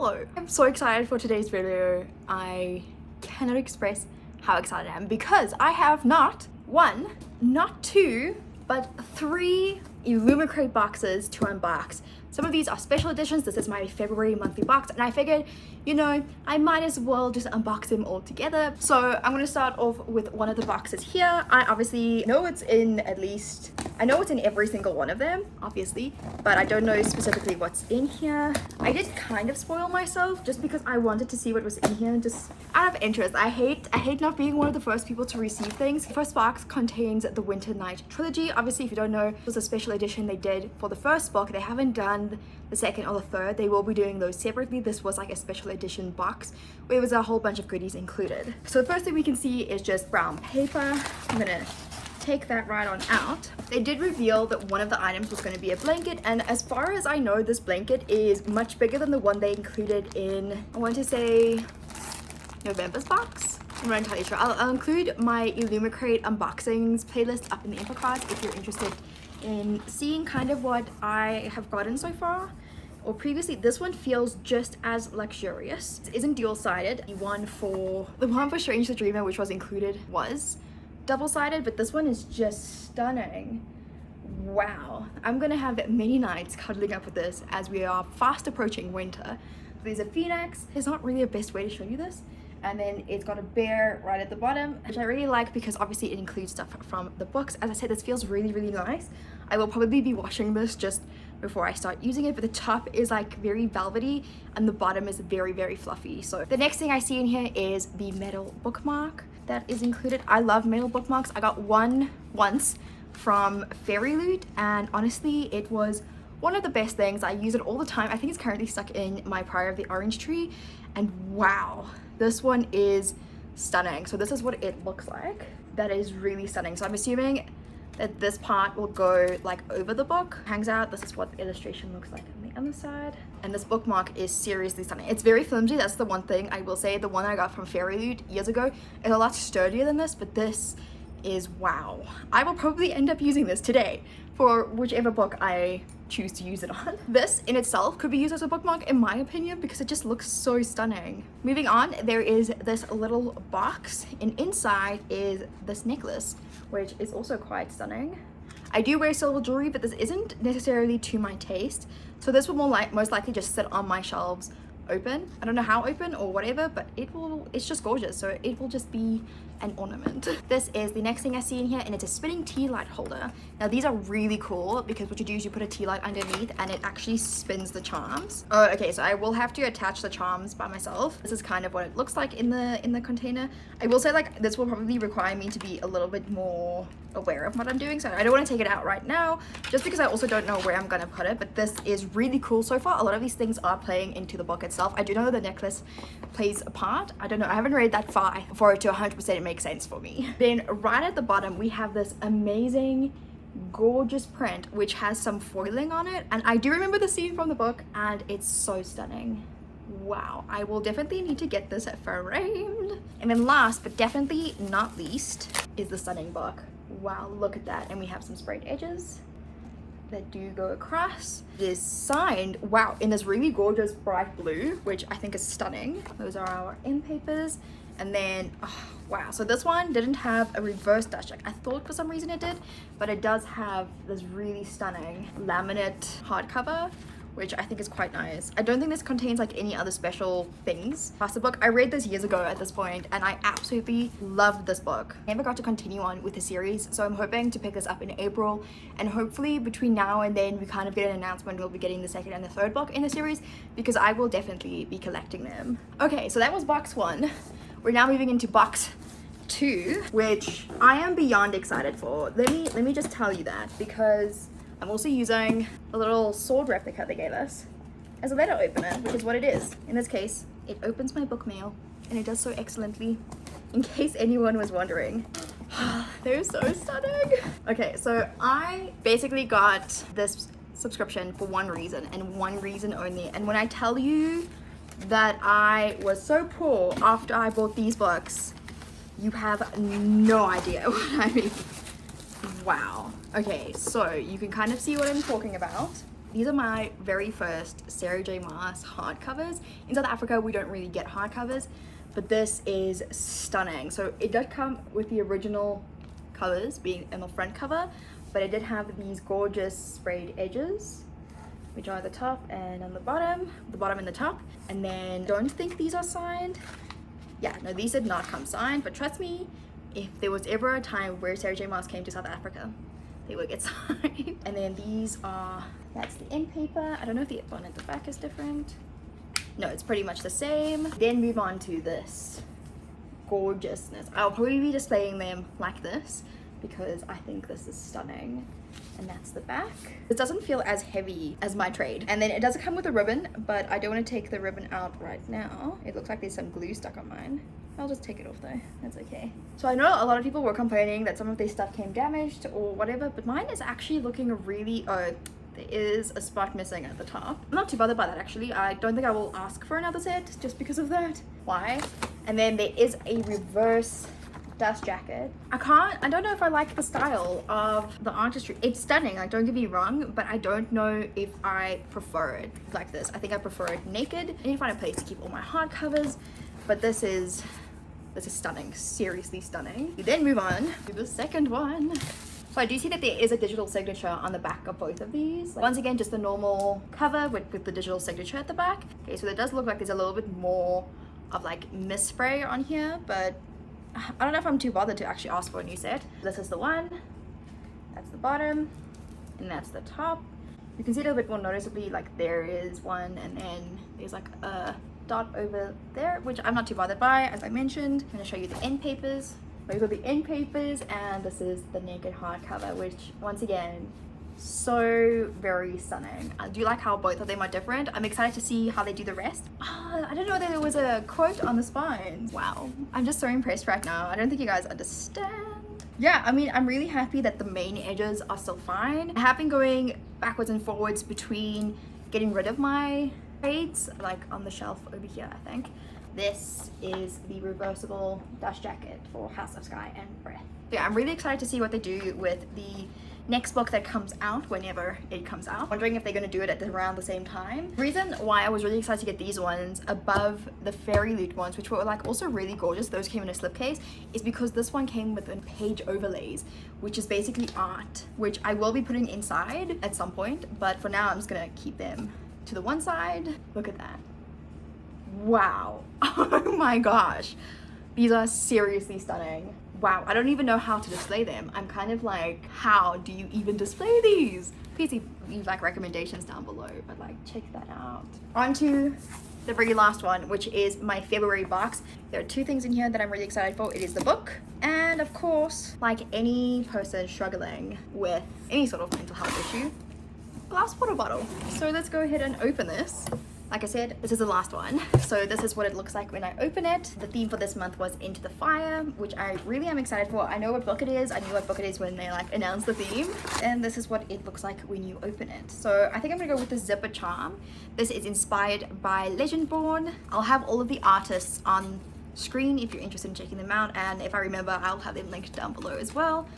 Hello. I'm so excited for today's video. I cannot express how excited I am because I have not one, not two, but three illumicrate boxes to unbox. Some of these are special editions. This is my February monthly box, and I figured, you know, I might as well just unbox them all together. So I'm gonna start off with one of the boxes here. I obviously know it's in I know it's in every single one of them, obviously, but I don't know specifically what's in here. I did kind of spoil myself just because I wanted to see what was in here, just out of interest. I hate not being one of the first people to receive things. The first box contains the Winter Night trilogy. Obviously, if you don't know, it was a special edition they did for the first book. They haven't done the second or the third. They will be doing those separately. This was like a special edition box where there was a whole bunch of goodies included. So the first thing we can see is just brown paper. I'm gonna take that right on out. They did reveal that one of the items was going to be a blanket, and as far as I know, this blanket is much bigger than the one they included in, I want to say, November's box. I'm not entirely sure. I'll include my illumicrate unboxings playlist up in the info cards if you're interested in seeing kind of what I have gotten so far. Or previously, this one feels just as luxurious. It isn't dual-sided. The one for Strange the Dreamer, which was included, was double-sided, but this one is just stunning. Wow, I'm gonna have many nights cuddling up with this as we are fast approaching winter. There's a phoenix. There's not really a best way to show you this, and then it's got a bear right at the bottom, which I really like because obviously it includes stuff from the books. As I said, this feels really nice. I will probably be washing this just before I start using it, but the top is like very velvety and the bottom is very fluffy. So the next thing I see in here is the metal bookmark that is included. I love metal bookmarks. I got one once from Fairy Loot, and honestly it was one of the best things. I use it all the time. I think it's currently stuck in my Prior of the Orange Tree, and wow, this one is stunning. So this is what it looks like. That is really stunning. So I'm assuming that this part will go like over the book, hangs out. This is what the illustration looks like on the other side. And this bookmark is seriously stunning. It's very flimsy, that's the one thing I will say. The one I got from Fairy Loot years ago is a lot sturdier than this, but this is wow. I will probably end up using this today for whichever book I choose to use it on. This in itself could be used as a bookmark in my opinion because it just looks so stunning. Moving on, there is this little box, and inside is this necklace, which is also quite stunning. I do wear silver jewelry, but this isn't necessarily to my taste, so this will most likely just sit on my shelves open. I don't know how open or whatever, but it's just gorgeous, so it will just be an ornament. This is the next thing I see in here, and it's a spinning tea light holder. Now these are really cool because what you do is you put a tea light underneath and it actually spins the charms. Oh, okay, so I will have to attach the charms by myself. This is kind of what it looks like in the container. I will say, like, this will probably require me to be a little bit more aware of what I'm doing, so I don't want to take it out right now just because I also don't know where I'm gonna put it, but this is really cool so far. A lot of these things are playing into the book itself. I do know the necklace plays a part. I don't know, I haven't read that far for it to 100% make sense for me. Then right at the bottom we have this amazing gorgeous print which has some foiling on it, and I do remember the scene from the book and it's so stunning. Wow, I will definitely need to get this framed. And then last but definitely not least is the stunning book. Wow, look at that. And we have some sprayed edges that do go across. It is signed, wow, in this really gorgeous bright blue, which I think is stunning. Those are our end papers. And then, oh, wow, so this one didn't have a reverse dash check. I thought for some reason it did, but it does have this really stunning laminate hardcover, which I think is quite nice. I don't think this contains like any other special things past the book. I read this years ago at this point and I absolutely loved this book. I never got to continue on with the series, so I'm hoping to pick this up in April, and hopefully between now and then we kind of get an announcement we'll be getting the second and the third book in the series, because I will definitely be collecting them. Okay, so that was box one. We're now moving into box two, which I am beyond excited for. Let me just tell you that, because I'm also using a little sword replica they gave us as a letter opener, which is what it is. In this case, it opens my book mail, and it does so excellently, in case anyone was wondering. They're so stunning. Okay, so I basically got this subscription for one reason, and one reason only. And when I tell you that I was so poor after I bought these books, you have no idea what I mean. Wow. Okay, so you can kind of see what I'm talking about. These are my very first Sarah J Maas hardcovers. In South Africa, we don't really get hardcovers, but this is stunning. So it did come with the original covers being in the front cover, but it did have these gorgeous sprayed edges, which are the top and on the bottom and the top. And then don't think these are signed. Yeah, no, these did not come signed, but trust me, if there was ever a time where Sarah J Maas came to South Africa, they would get signed. And then these are, that's the end paper. I don't know if the one at the back is different. No, it's pretty much the same. Then move on to this gorgeousness. I'll probably be displaying them like this because I think this is stunning. And that's the back. This doesn't feel as heavy as my trade. And then it does come with a ribbon, but I don't want to take the ribbon out right now. It looks like there's some glue stuck on mine. I'll just take it off though, that's okay. So I know a lot of people were complaining that some of their stuff came damaged or whatever, but mine is actually looking really, oh, there is a spot missing at the top. I'm not too bothered by that actually. I don't think I will ask for another set just because of that. Why? And then there is a reverse dust jacket. I don't know if I like the style of the artistry. It's stunning, like don't get me wrong, but I don't know if I prefer it like this. I think I prefer it naked. I need to find a place to keep all my hardcovers, but this is stunning, seriously stunning. We then move on to the second one. So I do see that there is a digital signature on the back of both of these. Once again, just the normal cover with the digital signature at the back. Okay, so it does look like there's a little bit more of like mist spray on here, but I don't know if I'm too bothered to actually ask for a new set. This is the one, that's the bottom, and that's the top. You can see it a little bit more noticeably, like there is one, and then there's like a dot over there, which I'm not too bothered by. As I mentioned, I'm going to show you the end papers. Those are the end papers, and this is the naked hardcover, which once again, so very stunning. I do like how both of them are different. I'm excited to see how they do the rest. I didn't know that there was a quote on the spines. Wow, I'm just so impressed right now. I don't think you guys understand. Yeah, I mean, I'm really happy that the main edges are still fine. I have been going backwards and forwards between getting rid of my trades, like on the shelf over here, I think. This is the reversible dust jacket for House of Sky and Breath. Yeah, I'm really excited to see what they do with the next book that comes out whenever it comes out. Wondering if they're going to do it at around the same time. The reason why I was really excited to get these ones above the Fairy Loot ones, which were like also really gorgeous, those came in a slipcase, is because this one came with page overlays, which is basically art, which I will be putting inside at some point, but for now I'm just going to keep them to the one side. Look at that. Wow. Oh my gosh. These are seriously stunning. Wow, I don't even know how to display them. I'm kind of like, how do you even display these? Please leave like recommendations down below, but like check that out. On to the very last one, which is my February box. There are two things in here that I'm really excited for. It is the book, and of course, like any person struggling with any sort of mental health issue, glass water bottle. So let's go ahead and open this. Like I said, this is the last one. So this is what it looks like when I open it. The theme for this month was Into the Fire, which I really am excited for. I know what book it is. I knew what book it is when they like announced the theme. And this is what it looks like when you open it. So I think I'm gonna go with the zipper charm. This is inspired by Legendborn. I'll have all of the artists on screen if you're interested in checking them out. And if I remember, I'll have them linked down below as well.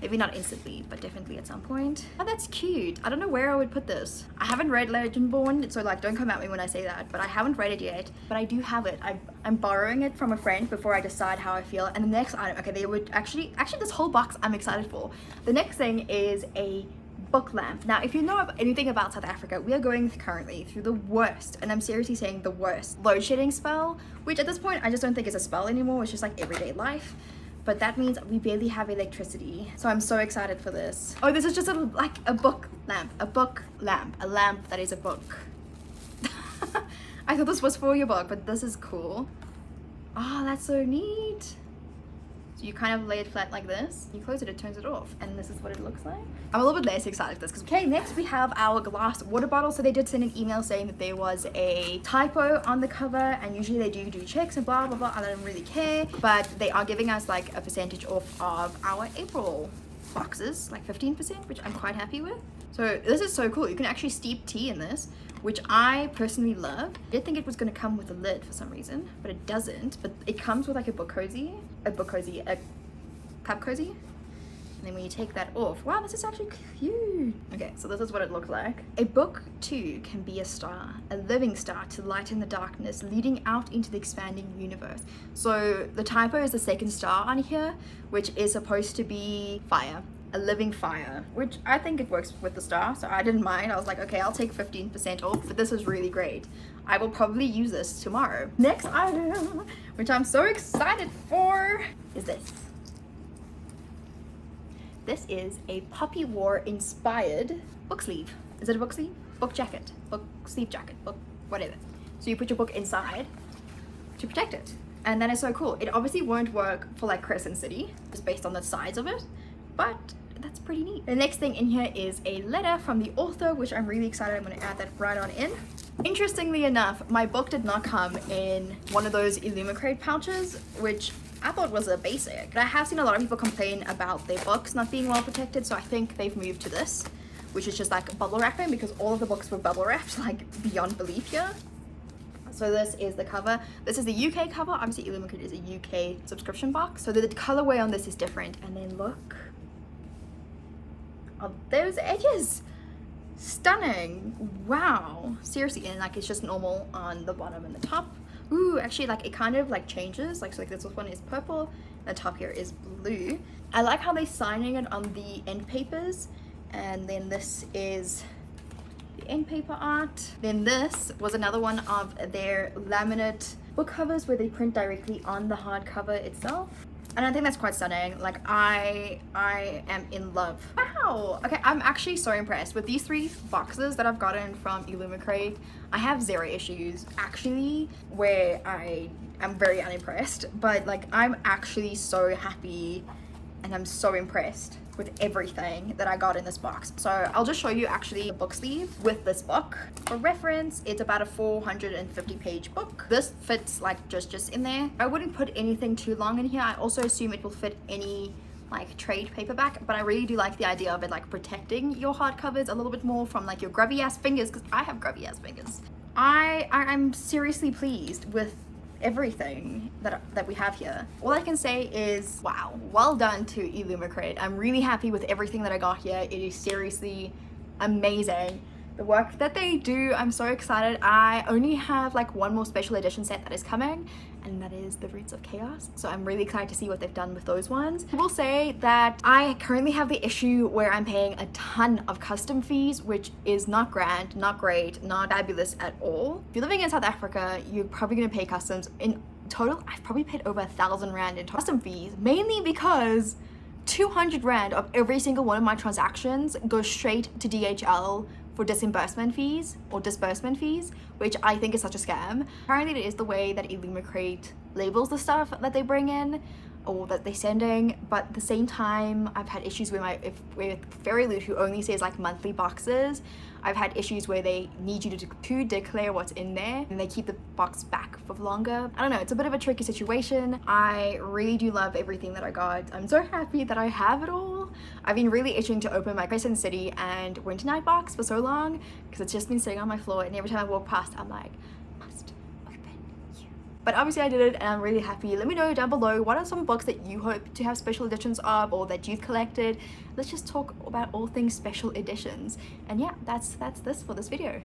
Maybe not instantly, but definitely at some point. Oh, that's cute. I don't know where I would put this. I haven't read Legendborn, so like don't come at me when I say that, but I haven't read it yet. But I do have it. I'm borrowing it from a friend before I decide how I feel. And the next item, okay, they would actually this whole box I'm excited for. The next thing is a book lamp. Now, if you know anything about South Africa, we are going currently through the worst, and I'm seriously saying the worst, load shedding spell, which at this point I just don't think is a spell anymore. It's just like everyday life. But that means we barely have electricity. So I'm so excited for this. Oh, this is just like a book lamp, a lamp that is a book. I thought this was for your book, but this is cool. Oh, that's so neat. So you kind of lay it flat like this. You close it, it turns it off. And this is what it looks like. I'm a little bit less excited for this because, okay, next we have our glass water bottle. So they did send an email saying that there was a typo on the cover, and usually they do checks and blah, blah, blah. I don't really care, but they are giving us like a percentage off of our April boxes, like 15%, which I'm quite happy with. So this is so cool. You can actually steep tea in this, which I personally love. I did think it was going to come with a lid for some reason, but it doesn't. But it comes with like a cup cozy. And then when you take that off, wow, this is actually cute. Okay, so this is what it looks like. A book too can be a star, a living star to lighten the darkness, leading out into the expanding universe. So the typo is the second star on here, which is supposed to be fire, a living fire, which I think it works with the star, so I didn't mind. I was like, okay, I'll take 15% off, but this is really great. I will probably use this tomorrow. Next item, which I'm so excited for, is this. This is a Puppy War inspired book sleeve. Is it a book sleeve? Book jacket, book sleeve jacket, book whatever. So you put your book inside to protect it. And that is so cool. It obviously won't work for like Crescent City, just based on the size of it, but that's pretty neat. The next thing in here is a letter from the author, which I'm really excited. I'm going to add that right on in. Interestingly enough, my book did not come in one of those illumicrate pouches, which I thought was a basic. But I have seen a lot of people complain about their books not being well protected, so I think they've moved to this, which is just like bubble wrapping, because all of the books were bubble wrapped like beyond belief here. So this is the cover. This is the UK cover. Obviously illumicrate is a UK subscription box, so the colorway on this is different. And then look, oh, those edges, stunning. Wow, seriously. And like it's just normal on the bottom and the top. Ooh, actually like it kind of like changes, like so like this one is purple, the top here is blue. I like how they're signing it on the end papers, and then this is the end paper art. Then this was another one of their laminate book covers where they print directly on the hardcover itself. And I think that's quite stunning. Like I am in love. Wow. Okay, I'm actually so impressed with these 3 boxes that I've gotten from illumicrate. I have 0 issues actually, where I'm very unimpressed, but like I'm actually so happy and I'm so impressed with everything that I got in this box. So I'll just show you actually a book sleeve with this book. For reference, it's about a 450 page book. This fits like just in there. I wouldn't put anything too long in here. I also assume it will fit any like trade paperback, but I really do like the idea of it like protecting your hardcovers a little bit more from like your grubby ass fingers, because I have grubby ass fingers. I'm seriously pleased with everything that we have here. All I can say is wow, well done to illumicrate. I'm really happy with everything that I got here. It is seriously amazing, the work that they do. I'm so excited. I only have like one more special edition set that is coming, and that is the Roots of Chaos, so I'm really excited to see what they've done with those ones. I will say that I currently have the issue where I'm paying a ton of custom fees, which is not grand, not great, not fabulous at all. If you're living in South Africa, you're probably going to pay customs. In total, I've probably paid over 1,000 Rand in custom fees, mainly because 200 Rand of every single one of my transactions goes straight to DHL for disbursement fees, which I think is such a scam. Apparently it is the way that illumicrate labels the stuff that they bring in or that they're sending, but at the same time I've had issues with with Fairy Loot, who only says like monthly boxes. I've had issues where they need you to declare what's in there, and they keep the box back for longer. I don't know, it's a bit of a tricky situation. I really do love everything that I got. I'm so happy that I have it all. I've been really itching to open my Crescent City and Winter Night box for so long, because it's just been sitting on my floor, and every time I walk past I'm like, must open you. But obviously I did it, and I'm really happy. Let me know down below, what are some books that you hope to have special editions of, or that you've collected. Let's just talk about all things special editions. And yeah, that's this for this video.